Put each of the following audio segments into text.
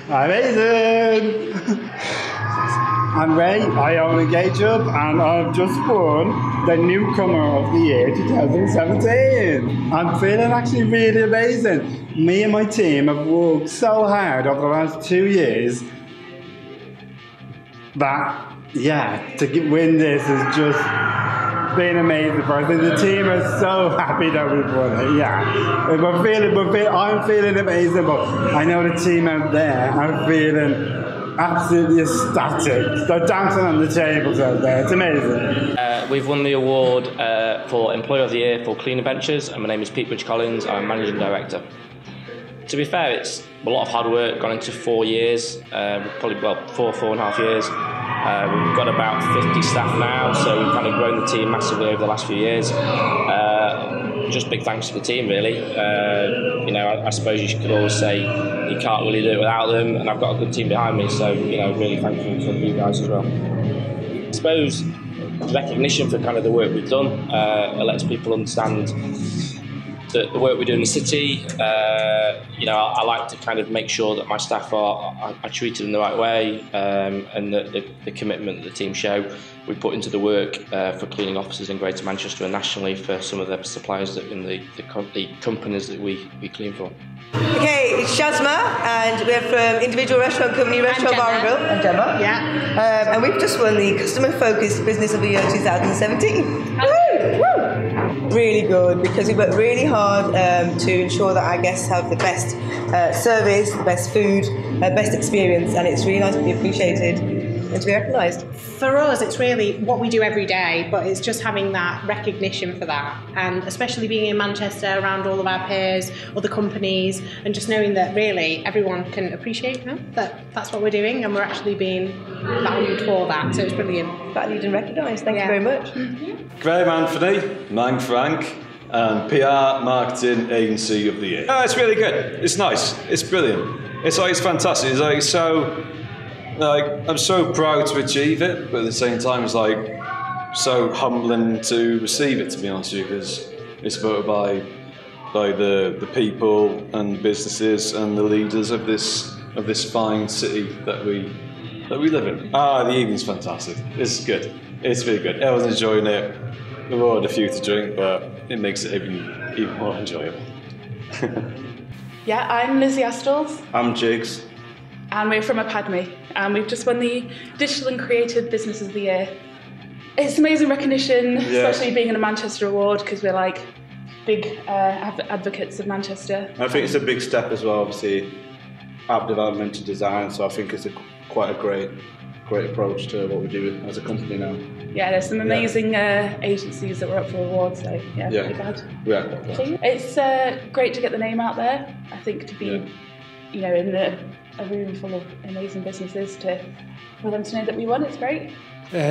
Amazing! I'm Ray, I own a gate job and I've just won the Newcomer of the Year 2017. I'm feeling actually really amazing. Me and my team have worked so hard over the last 2 years that, to win this has just been amazing for us. And the team is so happy that we've won it. I'm feeling amazing, but I know the team out there are feeling absolutely ecstatic. They're dancing on the tables out there. It's amazing. We've won the award for Employer of the Year for Cleaner Ventures, and my name is Pete Bridge-Collins. I'm Managing Director. To be fair, it's a lot of hard work, gone into 4 years, probably 4.5 years. We've got about 50 staff now, so we've kind of grown the team massively over the last few years. Just big thanks to the team, really. I suppose you could always say you can't really do it without them, and I've got a good team behind me, so really thankful for you guys as well. I suppose recognition for kind of the work we've done. It lets people understand the work we do in the city. I like to kind of make sure that my staff are treated in the right way, and the commitment that the team show we put into the work for cleaning offices in Greater Manchester and nationally for some of the suppliers in the companies that we clean for. Okay, it's Shazma, and we're from Individual Restaurant Company, Restaurant Bar and Grill, and Gemma. Yeah. And we've just won the Customer Focused Business of the Year 2017. Woo! Really good, because we work really hard to ensure that our guests have the best service, the best food, best experience, and it's really nice to be appreciated and to be recognised. For us, it's really what we do every day, but it's just having that recognition for that, and especially being in Manchester around all of our peers, other companies, and just knowing that really everyone can appreciate that that's what we're doing, and we're actually being valued for that. So it's brilliant. Valued and recognised. Thank you very much. Graham Anthony, Manc and PR Marketing Agency of the Year. Oh, it's really good. It's nice. It's brilliant. It's fantastic. It's I'm so proud to achieve it, but at the same time, it's so humbling to receive it. To be honest with you, because it's voted by the people and businesses and the leaders of this fine city that we live in. The evening's fantastic. It's good. It's really good. Everyone's enjoying it. We've ordered a few to drink, but it makes it even more enjoyable. Yeah, I'm Lizzie Astles. I'm Jigs. And we're from Apadmi, and we've just won the Digital and Creative Businesses of the Year. It's amazing recognition, especially being in a Manchester award, because we're big advocates of Manchester. I think it's a big step as well, obviously, app development to design, so I think it's quite a great approach to what we do as a company now. Yeah, there's some amazing agencies that were up for awards, so really glad. Yeah. It's great to get the name out there. I think to be, in a room full of amazing businesses for them to know that we won, it's great.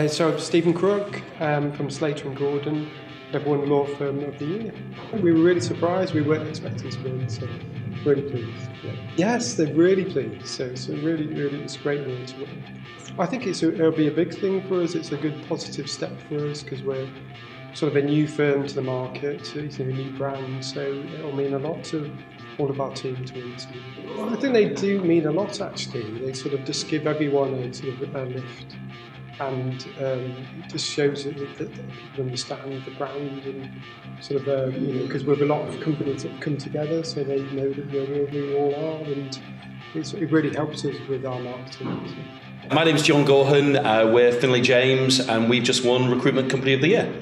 So I'm Stephen Crook from Slater and Gordon, I've won Law Firm of the Year. We were really surprised, we weren't expecting to win, so really pleased. Yes, they're really pleased, so it's a really, it's a great win to win. I think it'll be a big thing for us, it's a good positive step for us because we're sort of a new firm to the market, so it's a new brand, so it'll mean a lot to all of our team to win. I think they do mean a lot actually. They sort of just give everyone a sort of a lift, and it just shows that people understand the brand and sort of because we're a lot of companies that come together, so they know that we're where we all are, and it really helps us with our marketing. My name's John Gorhan, we're Finlay James, and we've just won Recruitment Company of the Year.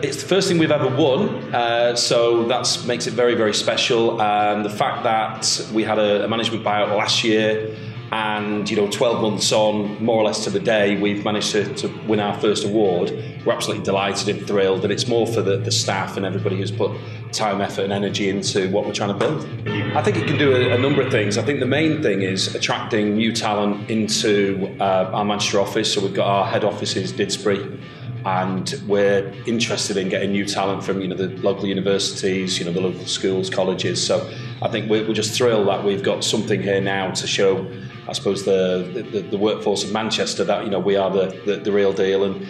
It's the first thing we've ever won, so that makes it very, very special. The fact that we had a management buyout last year, and 12 months on, more or less to the day, we've managed to win our first award. We're absolutely delighted and thrilled, and it's more for the staff and everybody who's put time, effort and energy into what we're trying to build. I think it can do a number of things. I think the main thing is attracting new talent into our Manchester office. So we've got our head office is Didsbury, and we're interested in getting new talent from the local universities, the local schools, colleges. So I think we're just thrilled that we've got something here now to show, I suppose, the workforce of Manchester that we are the real deal, and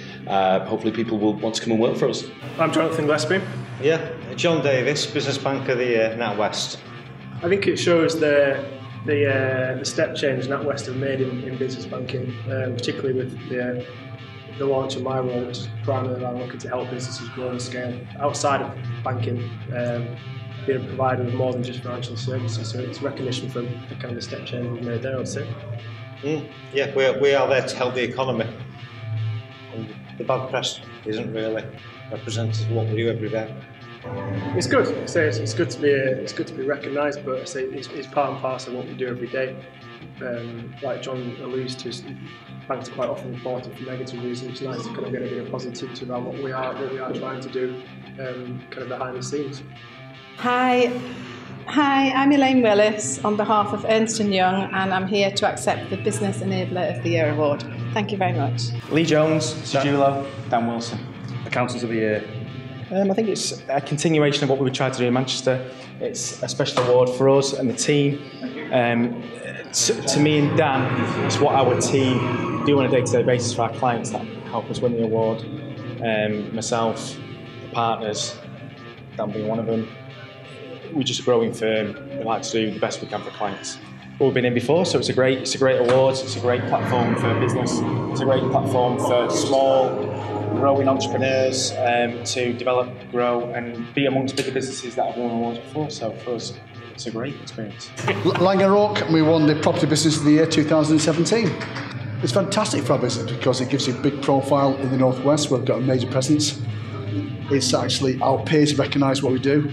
hopefully people will want to come and work for us. I'm Jonathan Gillespie. Yeah, John Davis, Business Bank of the Year, NatWest. I think it shows the the step change NatWest have made in business banking, particularly with the launch of my role, which is primarily around looking to help businesses grow and scale outside of banking, being a provider of more than just financial services. So it's recognition for the kind of step change we've made there, I'd say. Yeah, we are there to help the economy. And the bad press isn't really representative of what we do every day. It's good. I say it's good to be recognised, but I say it's part and parcel of what we do every day. Like John alludes to, banks are quite often reported for negative reasons. It's nice to kind of get a bit of positivity about what we are trying to do, kind of behind the scenes. Hi, I'm Elaine Willis on behalf of Ernst & Young, and I'm here to accept the Business Enabler of the Year award. Thank you very much. Lee Jones, Sedulo, Dan Wilson, Accountants of the Year. I think it's a continuation of what we tried to do in Manchester. It's a special award for us and the team. To me and Dan, it's what our team do on a day-to-day basis for our clients that help us win the award. Myself, the partners, Dan being one of them. We're just a growing firm. We like to do the best we can for clients. We've been in before, so it's a great award. It's a great platform for business. It's a great platform for small, growing entrepreneurs to develop, grow, and be amongst bigger businesses that have won awards before. So for us, it's a great experience. Laing and Rourke, we won the Property Business of the Year 2017. It's fantastic for our business because it gives you a big profile in the Northwest. We've got a major presence. It's actually our peers recognise what we do,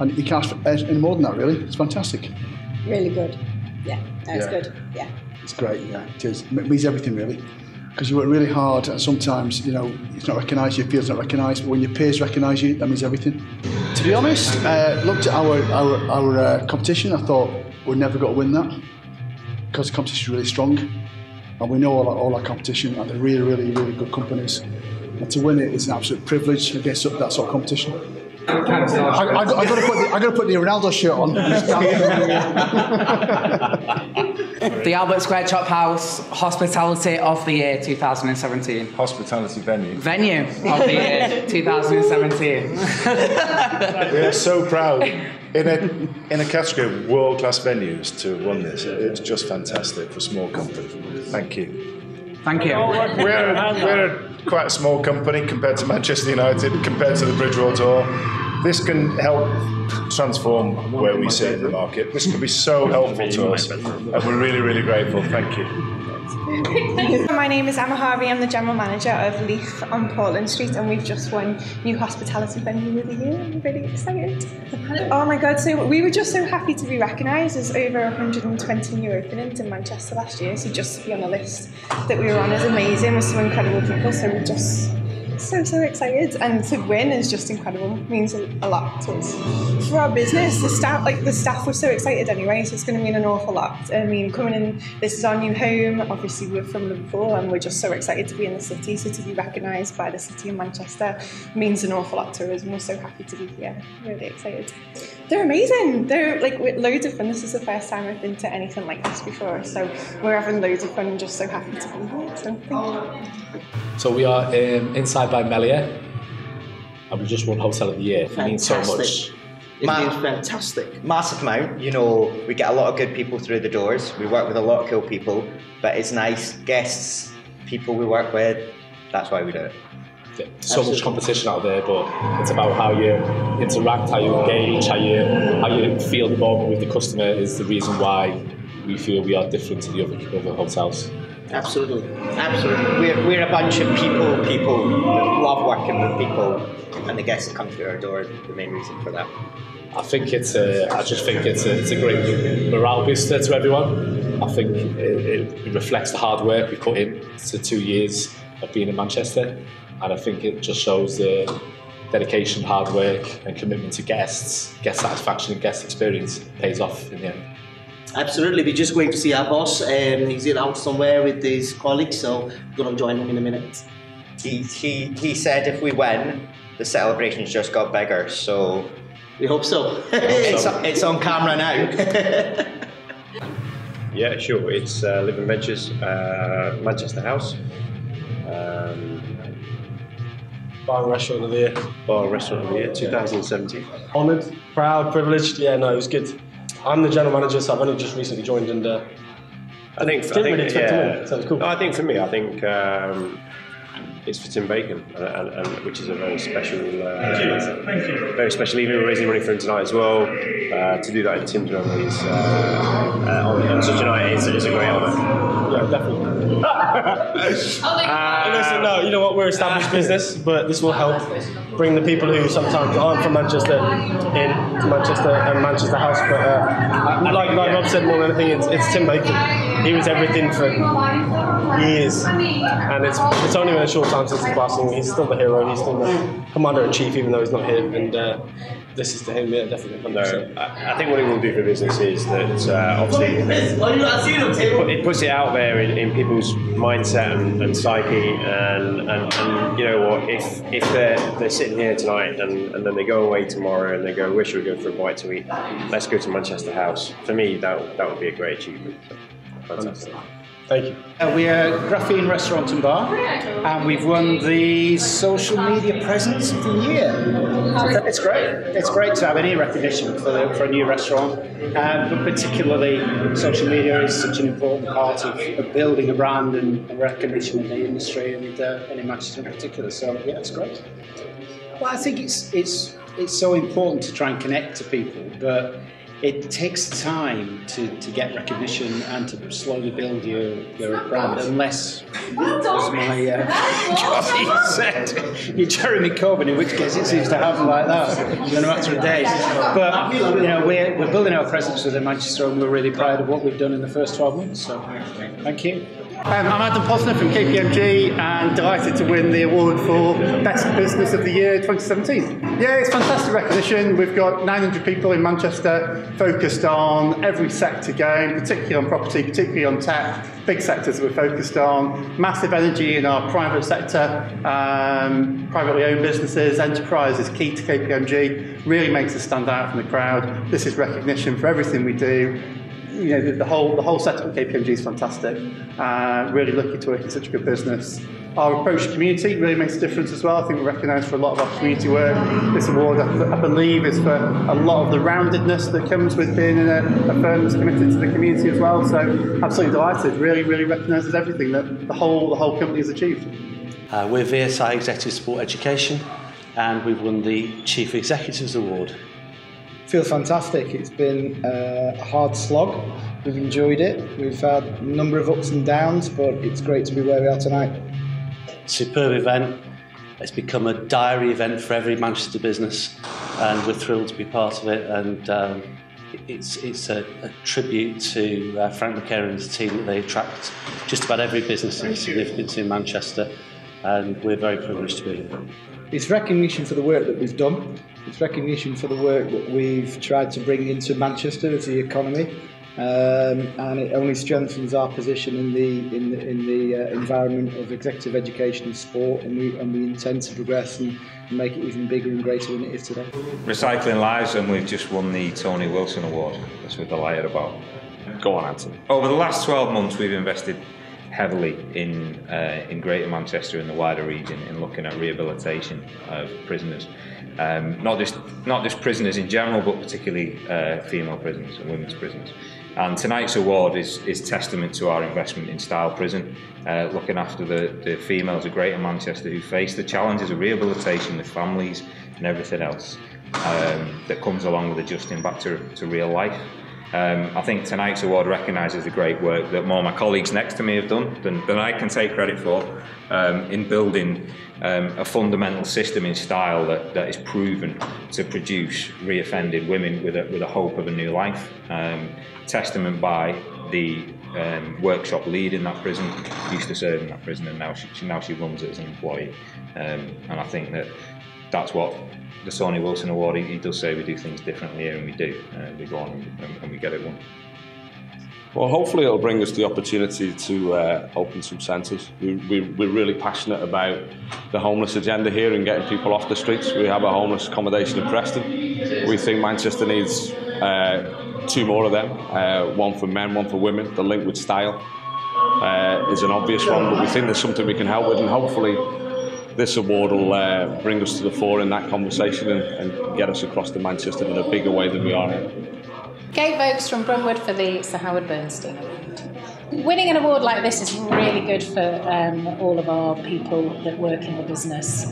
and you can't ask for any more than that, really. It's fantastic. Really good. Yeah, that's good. Yeah. It's great, yeah. It means everything, really. Because you work really hard, and sometimes, it's not recognised, your field's not recognised, but when your peers recognise you, that means everything. To be honest, looked at our competition, I thought we're never going to win that, because the competition is really strong, and we know all our competition, and they're really, really, really good companies. And to win it is an absolute privilege against that sort of competition. I've got to put the Ronaldo shirt on. The Albert Square Chop House Hospitality of the Year 2017. Hospitality venue. Venue of the Year 2017. We are so proud in a category of world-class venues to have won this. It's just fantastic for a small company. Thank you. Thank you. We're quite a small company compared to Manchester United, compared to the Bridgewater. This can help transform where we sit in the market. This can be so helpful to us, and we're really, really grateful. Thank you. My name is Emma Harvey. I'm the General Manager of Leaf on Portland Street, and we've just won New Hospitality Venue of the Year. I'm really excited. Oh my God, so we were just so happy to be recognised as over 120 new openings in Manchester last year, so just to be on the list that we were on is amazing with some incredible people, so we're just so excited, and to win is just incredible. It means a lot to us. For our business, the staff were so excited anyway, so it's going to mean an awful lot. I mean, coming in, this is our new home. Obviously, we're from Liverpool, and we're just so excited to be in the city. So to be recognised by the city of Manchester means an awful lot to us, and we're so happy to be here. Really excited. They're amazing. They're with loads of fun. This is the first time I've been to anything like this before, so we're having loads of fun and just so happy to be here. So thank you. So we are Innside by Melia, and we just won Hotel of the Year. It means so much. It means fantastic. Massive amount. We get a lot of good people through the doors. We work with a lot of cool people, but it's nice. Guests, people we work with, that's why we do it. Yeah, so much competition out there, but it's about how you interact, how you engage, how you feel the moment with the customer is the reason why we feel we are different to the other hotels. Absolutely. We're a bunch of people that love working with people, and the guests that come through our door are the main reason for that. I just think it's a great morale booster to everyone. I think it reflects the hard work we put in to 2 years of being in Manchester, and I think it just shows the dedication, hard work, and commitment to guest satisfaction and guest experience pays off in the end. Absolutely, we're just going to see our boss. He's out somewhere with his colleagues, so we're going to join him in a minute. He said if we win, the celebrations just got bigger, so... We hope so. It's on camera now. Yeah, sure. It's Living Ventures, Manchester House. Bar and Restaurant of the Year. Bar and Restaurant of the Year, 2017. Honoured, proud, privileged. Yeah, no, it was good. I'm the general manager, so I've only just recently joined, and I think to win, so it's cool. No, I think for me, it's for Tim Bacon, and which is a very special, very special evening. We're raising money for him tonight as well. To do that in Tim's memory is on such a night is a great honour. Yeah, definitely. Listen, no, you know what? We're established business, but this will help bring the people who sometimes aren't from Manchester in to Manchester and Manchester House. But like Rob said, more than anything, it's Tim Bacon. He was everything for years, and it's only been a short time since the passing. He's still the hero. He's still the commander-in-chief, even though he's not here. And this is to him, yeah, definitely. No, I think what it will do for business is that obviously it puts it out there in people's mindset and psyche, and you know what, if they're sitting here tonight and then they go away tomorrow and they go, wish we go for a bite to eat, let's go to Manchester House. For me, that would be a great achievement. So, fantastic. Thank you. We are Grafene Restaurant and Bar, and we've won the Social Media Presence of the Year. So it's great. It's great to have any recognition for a new restaurant, but particularly social media is such an important part of building a brand and recognition in the industry and in Manchester in particular. So yeah, it's great. Well, I think it's so important to try and connect to people, but it takes time to get recognition and to slowly build your brand, unless, as my colleague said, you're Jeremy Corbyn, in which case it seems to happen like that in a matter of days. But you know, we're building our presence within Manchester, and we're really proud of what we've done in the first 12 months. So thank you. I'm Adam Posner from KPMG and delighted to win the award for Best Business of the Year 2017. Yeah, it's fantastic recognition. We've got 900 people in Manchester focused on every sector going, particularly on property, particularly on tech, big sectors that we're focused on. Massive energy in our private sector, privately owned businesses, enterprise is key to KPMG, really makes us stand out from the crowd. This is recognition for everything we do. You know, the whole setup of KPMG is fantastic. Really lucky to work in such a good business. Our approach to community really makes a difference as well. I think we're recognised for a lot of our community work. This award, I believe, is for a lot of the roundedness that comes with being in a firm that's committed to the community as well. So absolutely delighted. Really, really recognises everything that the whole company has achieved. We're VSI Executive Support Education, and we've won the Chief Executives Award. Feel fantastic. It's been a hard slog. We've enjoyed it. We've had a number of ups and downs, but it's great to be where we are tonight. Superb event. It's become a diary event for every Manchester business, and we're thrilled to be part of it. And it's a tribute to Frank McCarran's team that they attract just about every business of significance in Manchester, and we're very privileged to be here. It's recognition for the work that we've done. It's recognition for the work that we've tried to bring into Manchester as the economy, and it only strengthens our position in the environment of executive education and sport, and we intend to progress and make it even bigger and greater than it is today. Recycling lives, and we've just won the Tony Wilson Award, which we're delighted about. Go on, Anthony. Over the last 12 months, we've invested heavily in Greater Manchester and the wider region in looking at rehabilitation of prisoners. Not just prisoners in general, but particularly female prisoners and women's prisoners. And tonight's award is testament to our investment in Style Prison, looking after the females of Greater Manchester who face the challenges of rehabilitation with families and everything else that comes along with adjusting back to real life. I think tonight's award recognises the great work that more of my colleagues next to me have done than I can take credit for in building a fundamental system in Style that is proven to produce reoffended women with a hope of a new life. Testament by the workshop lead in that prison, used to serve in that prison, and now she runs it as an employee. And I think that's what the Tony Wilson Award, he does say we do things differently here, and we do. We go on and we get it won. Well, hopefully it'll bring us the opportunity to open some centres. We're really passionate about the homeless agenda here and getting people off the streets. We have a homeless accommodation in Preston. We think Manchester needs 2 more of them, one for men, one for women. The link with Style is an obvious one, but we think there's something we can help with, and hopefully this award will bring us to the fore in that conversation and get us across to Manchester in a bigger way than we are now. Kate Vokes from Bruntwood for the Sir Howard Bernstein Award. Winning an award like this is really good for all of our people that work in the business.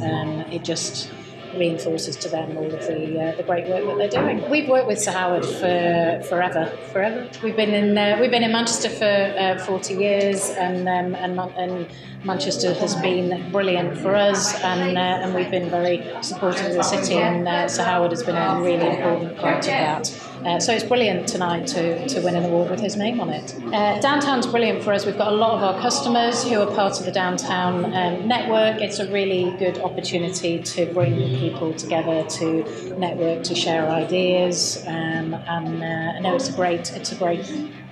It just reinforces to them all of the great work that they're doing. We've worked with Sir Howard for forever. We've been in Manchester for 40 years, and Manchester has been brilliant for us, and we've been very supportive of the city, and Sir Howard has been a really important part of that. So it's brilliant tonight to win an award with his name on it. Downtown's brilliant for us. We've got a lot of our customers who are part of the downtown network. It's a really good opportunity to bring people together, to network, to share ideas, and I know it's a great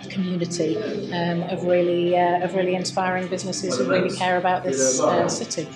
community of really inspiring businesses who really care about this city.